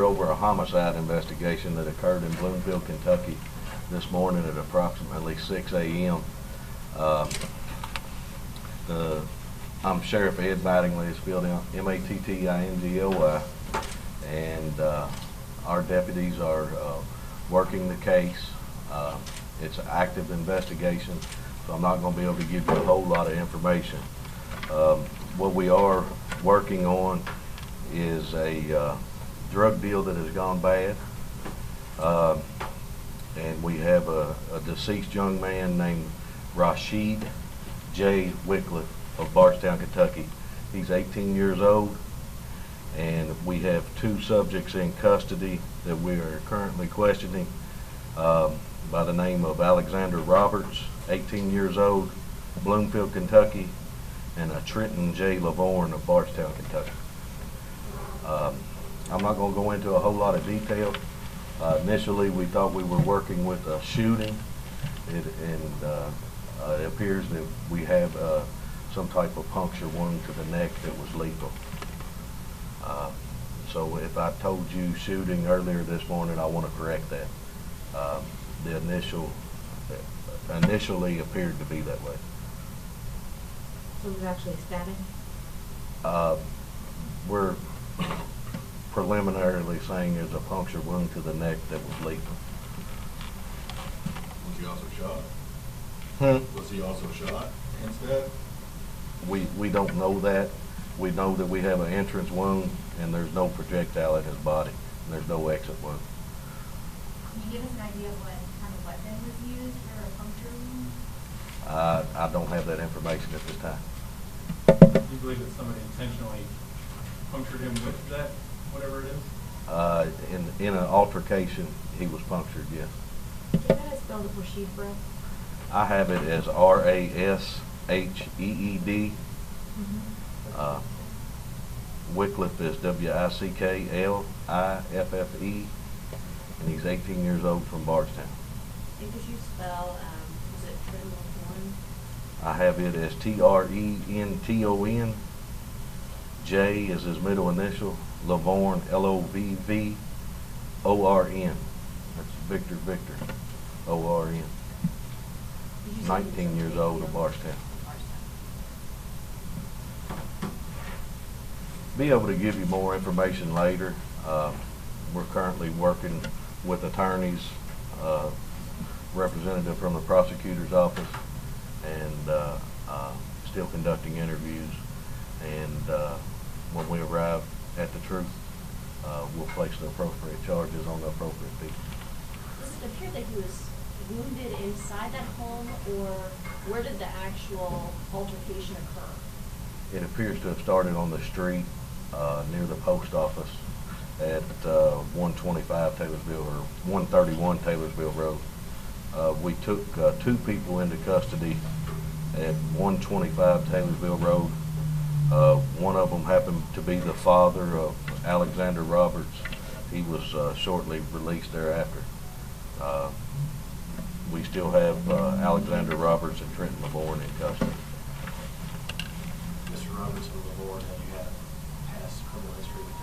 over a homicide investigation that occurred in Bloomfield, Kentucky this morning at approximately 6 a.m. I'm Sheriff Ed Mattingly, it's spelled M-A-T-T-I-N-G-L-Y, and our deputies are working the case. It's an active investigation, so I'm not going to be able to give you a whole lot of information. What we are working on is a drug deal that has gone bad, and we have a deceased young man named Rashid J. Wycliffe of Bardstown, Kentucky. He's 18 years old, and we have two subjects in custody that we are currently questioning by the name of Alexander Roberts, 18 years old, Bloomfield, Kentucky, and Trenton J. Lavorne of Bardstown, Kentucky. I'm not going to go into a whole lot of detail. Initially, we thought we were working with a shooting, and it appears that we have some type of puncture wound to the neck that was lethal. So if I told you shooting earlier this morning, I want to correct that. The initially appeared to be that way. So it was actually stabbing? We're preliminarily saying there's a puncture wound to the neck that was lethal. Was he also shot? Was he also shot instead? We don't know that. We know that we have an entrance wound and there's no projectile in his body. And there's no exit wound. Can you give us an idea of what kind of weapon was used for a puncture wound? I don't have that information at this time. You believe that somebody intentionally punctured him with that, whatever it is? In an altercation, he was punctured, yes. Can you guys spell the Rashid for us? I have it as R-A-S-H-E-E-D. Wycliffe is W-I-C-K-L-I-F-F-E, and he's 18 years old from Bardstown. And could you spell, was it Trenton Lavorne? I have it as T-R-E-N-T-O-N. J is his middle initial. Lavorne, L-O-V-V-O-R-N. That's Victor, Victor, O-R-N. 19 years old of Bardstown. Be able to give you more information later. We're currently working with attorneys, representative from the prosecutor's office, and still conducting interviews. And when we arrive at the truth, we'll place the appropriate charges on the appropriate people. Does it appear that he was wounded inside that home, or where did the actual altercation occur? It appears to have started on the street near the post office at 125 Taylorsville or 131 Taylorsville Road. We took two people into custody at 125 Taylorsville Road. One of them happened to be the father of Alexander Roberts. He was shortly released thereafter. We still have Alexander Roberts and Trenton Lavorne in custody. Mr. Roberts and Lavorne, have you had past criminal history with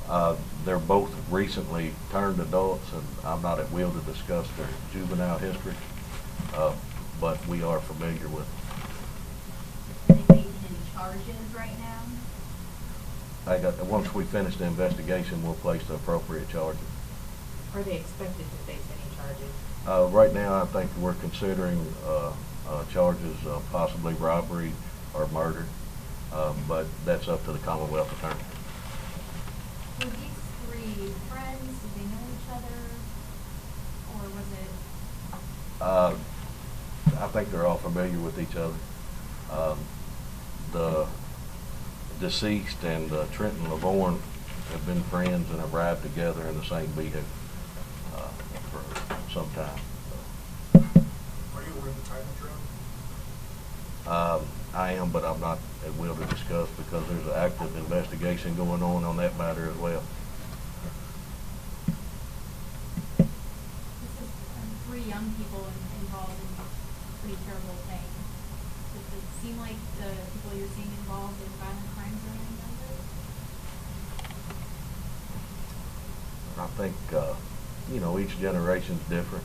them? They're both recently turned adults, and I'm not at will to discuss their juvenile history, but we are familiar with them. Are they facing any charges right now? Once we finish the investigation, we'll place the appropriate charges. Are they expected to face any charges? Right now, I think we're considering charges of possibly robbery or murder, but that's up to the Commonwealth Attorney. Were these three friends? Did they know each other? Or was it? I think they're all familiar with each other. The deceased and Trenton Lavorne have been friends and arrived together in the same vehicle for some time. Are you aware of the type of drug? I am, but I'm not at will to discuss because there's an active investigation going on that matter as well. This is three young people involved in pretty terrible things. Does it seem like the people you're seeing involved in violent crimes or anything like I think, you know, each generation's different.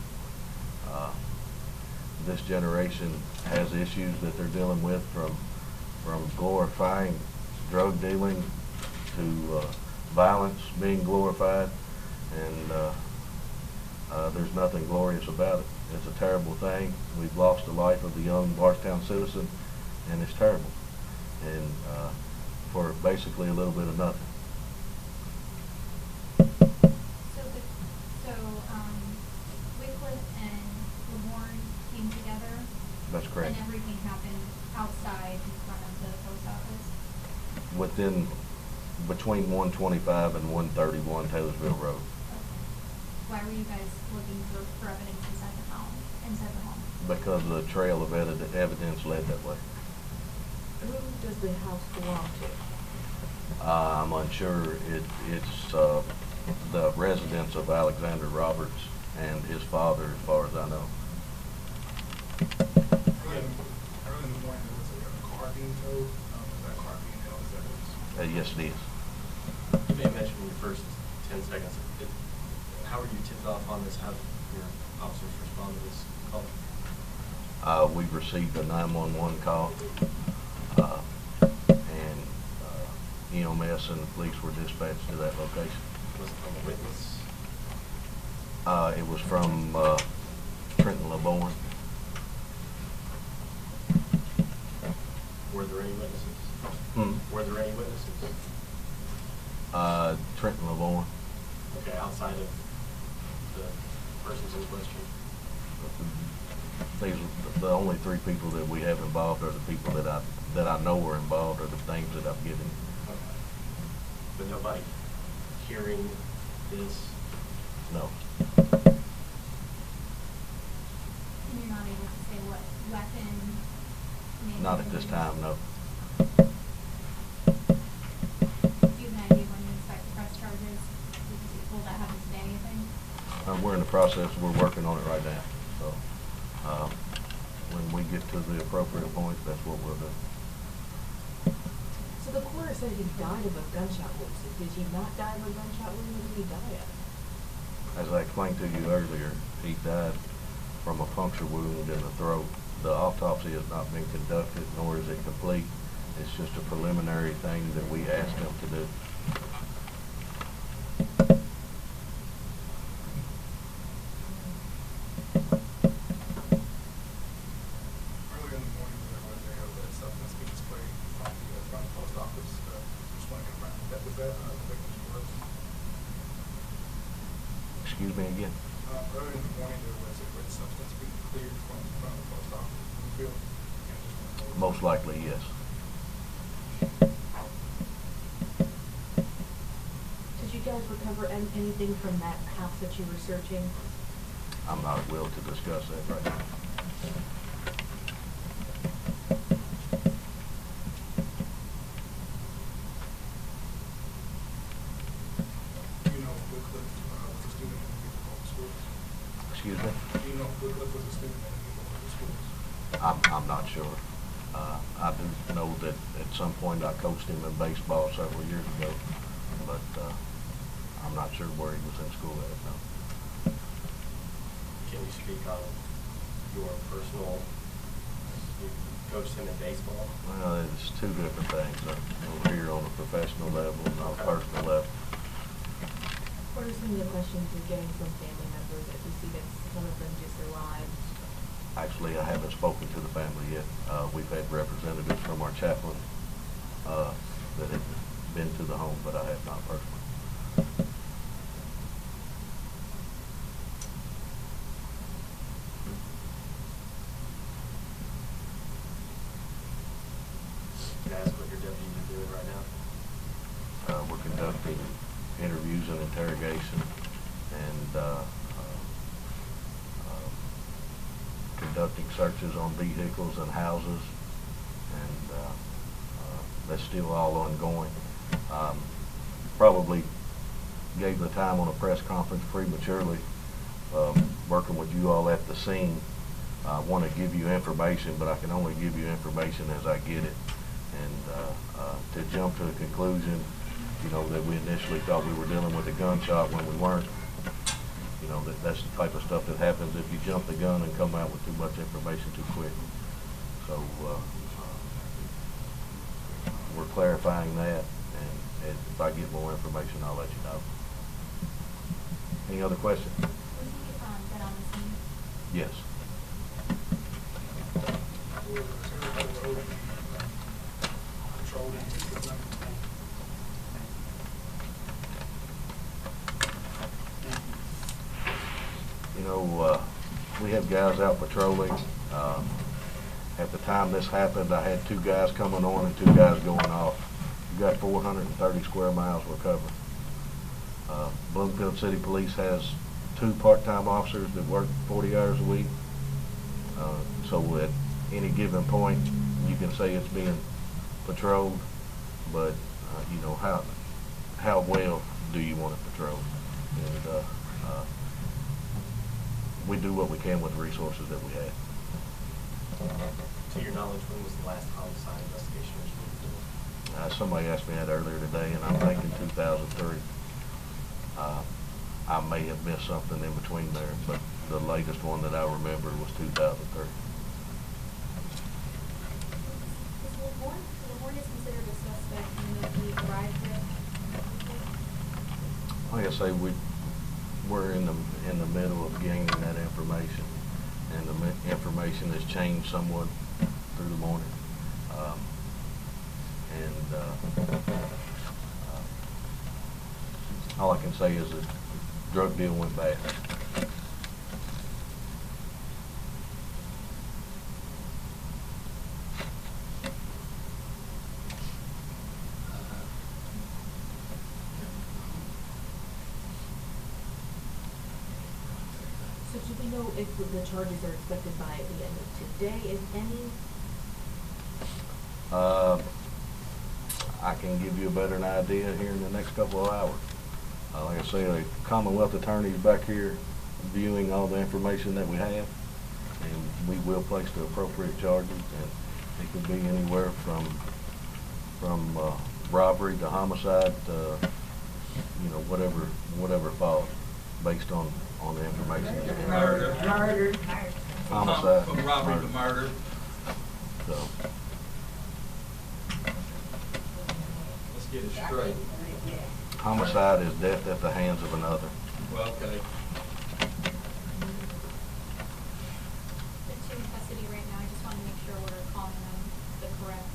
This generation has issues that they're dealing with from glorifying drug dealing to violence being glorified, and there's nothing glorious about it. It's a terrible thing. We've lost the life of a young Bardstown citizen, and it's terrible, and for basically a little bit of nothing. So, Wycliffe and Lamorne came together? That's correct. And everything happened outside in front of the post office? Between 125 and 131 Taylorsville Road. Okay. Why were you guys looking for evidence inside the home? Because the trail of evidence led that way. Who does the house belong to? I'm unsure. It's the residence of Alexander Roberts and his father, as far as I know. Early in the morning, there was a car being towed. Was that car being held as evidence? Yes, it is. You may have mentioned in your first 10 seconds, how were you tipped off on this? How did your officers respond to this call? We received a 911 call, and EMS and the police were dispatched to that location. Was it from a witness? It was from Trenton LeBourne. Were there any witnesses? Were there any witnesses? Trenton LeBourne. Okay, outside of the persons in question? The only three people that we have involved are the people that I know were involved, or the names that I've given. Okay. But nobody hearing this? No. And you're not able to say what weapon? Not at this time, no. Do you have an idea when you expect to press charges? Will that happen today, you think? We're in the process, we're working on it right now. So when we get to the appropriate point, that's what we'll do. So the coroner said he died of a gunshot wound. So did he not die of a gunshot wound? What did he die of? As I explained to you earlier, he died from a puncture wound in the throat. The autopsy has not been conducted, nor is it complete. It's just a preliminary thing that we asked him to do. Earlier in the morning, there was a substance being sprayed from the front post office. Just want to confirm that was that the victim's corpse. Excuse me again? Earlier in the morning, there was a red substance being cleared from the front of the post office. Bloomfield. Most likely, yes. Did you guys recover anything from that house that you were searching? I'm not at will to discuss that right now. Do you know if Wycliffe was a student in any of the local schools? Excuse me? Do you know if Wycliffe was a student in any of the local schools? I'm not sure. I do know that at some point I coached him in baseball several years ago, but I'm not sure where he was in school at now. Can you speak on your personal, you coached him in baseball? Well, it's two different things. Over here on a professional level and on a personal level. What are some of the questions you're getting from family members as you see that some of them just arrived? Actually, I haven't spoken to the family yet. We've had representatives from our chaplain that have been to the home, but I have not personally. Can I ask what your deputies are doing right now? We're conducting interviews and interrogation, and conducting searches on vehicles and houses, and that's still all ongoing. Probably gave the time on a press conference prematurely. Working with you all at the scene, I want to give you information, but I can only give you information as I get it. And to jump to a conclusion you know, that we initially thought we were dealing with a gunshot when we weren't. You know, that's the type of stuff that happens if you jump the gun and come out with too much information too quick. So we're clarifying that, and if I get more information, I'll let you know. Any other questions? Was he dead on the scene? Yes. You know, we have guys out patrolling. At the time this happened, I had 2 guys coming on and 2 guys going off. We got 430 square miles we're covering. Bloomfield City Police has 2 part-time officers that work 40 hours a week. So at any given point, you can say it's being patrolled, but you know, how well do you want it patrolled? And we do what we can with the resources that we have. To your knowledge, when was the last homicide investigation that you were doing? Somebody asked me that earlier today, and I'm thinking 2003. I may have missed something in between there, but the latest one that I remember was 2003. Laborn is considered a suspect even though he arrived there? Like I say, we're in the middle of gaining that information, and the information has changed somewhat through the morning. All I can say is that the drug deal went bad. So do we know if the charges are expected by the end of today, if any? I can give you a better idea here in the next couple of hours. Like I say, the Commonwealth Attorney is back here viewing all the information that we have, and we will place the appropriate charges, and it could be anywhere from robbery to homicide to, you know, whatever falls based on the information. Murder. Homicide. From robbery to murder. So. Let's get it straight. Homicide is death at the hands of another. Well, okay. The 2 in custody right now, I just want to make sure we're calling them the correct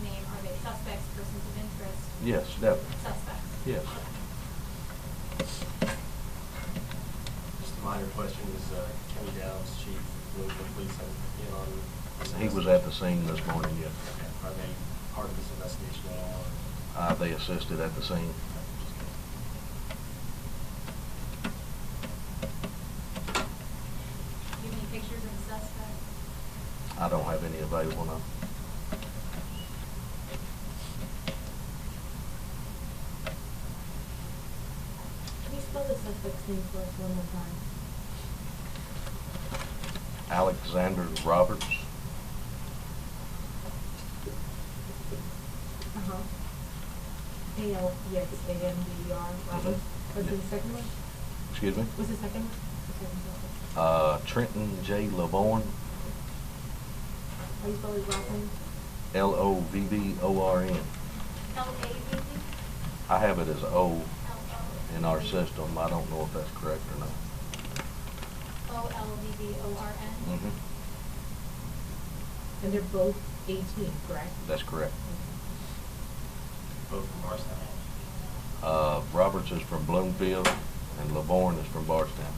name. Are they suspects, persons of interest? Yes, definitely. Suspects? Yes. Just a minor question, is Kenny Downs, Chief of Bloomfield Police, in on this? He was at the scene this morning, yes. Okay. Are they part of this investigation at all? They assisted at the scene. Do you have any pictures of the suspect? I don't have any available now. Can you spell the suspect's name for us one more time? Alexander Roberts. A-L-E-X-A-N-D-E-R, Roberts. What's the second one? Excuse me? What's the second one? The second suspect. Trenton J. Lavorn. How you spell his last name? Lovborn. L-A-V-V? I have it as O L-O? in our system. I don't know if that's correct or not. O-L-V-V-O-R-N? Mm-hmm. And they're both 18, correct? That's correct. Both from Barstown. Roberts is from Bloomfield, and Lavorn is from Barstown.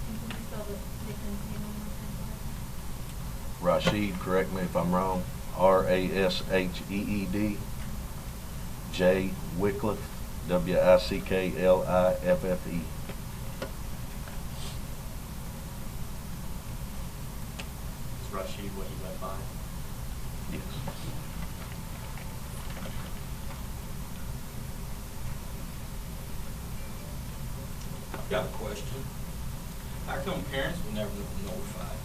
And can you spell the victim's name one more time for us? Rashid, correct me if I'm wrong, R-A-S-H-E-E-D, J. Wycliffe, W-I-C-K-L-I-F-F-E. Is Rashid what he went by? Yes. I've got a question. How come parents were never notified?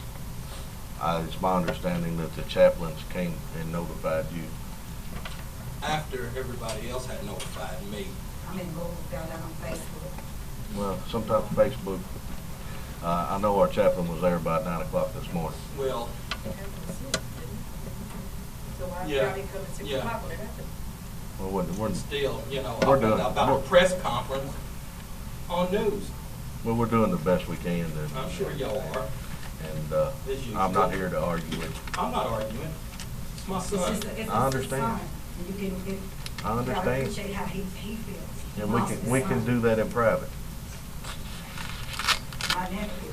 It's my understanding that the chaplains came and notified you. after everybody else had notified me. I mean, go down on Facebook. Well, sometimes Facebook, I know our chaplain was there about 9 o'clock this morning. Well, So why Yeah, y'all didn't come at 6 yeah. o'clock when it happened? Well, we're, still, you know, We're doing- about a press conference on news. well, we're doing the best we can to. I'm sure y'all are. And, As usual. I'm not here to argue with you. I'm not arguing. It's my It's son. just, it's I his understand. son. And you can, I you gotta understand. appreciate how he feels. He And lost his we can son. do that in private. My nephew,